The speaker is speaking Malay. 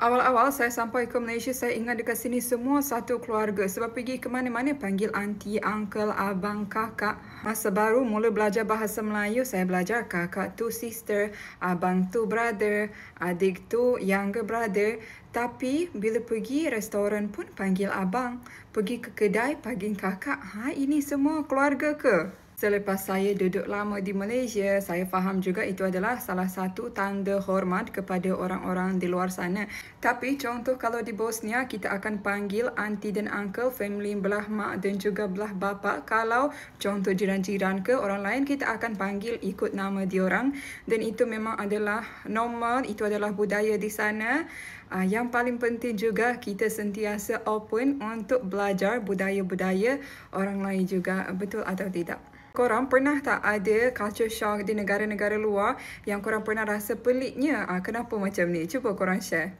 Awal-awal saya sampai ke Malaysia, saya ingat dekat sini semua satu keluarga. Sebab pergi ke mana-mana panggil aunty, uncle, abang, kakak. Masa baru mula belajar bahasa Melayu, saya belajar kakak tu sister, abang tu brother, adik tu younger brother. Tapi bila pergi restoran pun panggil abang. Pergi ke kedai panggil kakak. Ini semua keluarga ke? Selepas saya duduk lama di Malaysia, saya faham juga itu adalah salah satu tanda hormat kepada orang-orang di luar sana. Tapi contoh kalau di Bosnia, kita akan panggil aunty dan uncle, family belah mak dan juga belah bapa. Kalau contoh jiran-jiran ke orang lain, kita akan panggil ikut nama diorang. Dan itu memang adalah normal, itu adalah budaya di sana. Yang paling penting juga kita sentiasa open untuk belajar budaya-budaya orang lain juga, betul atau tidak. Korang pernah tak ada culture shock di negara-negara luar yang korang pernah rasa peliknya? Kenapa macam ni? Cuba korang share.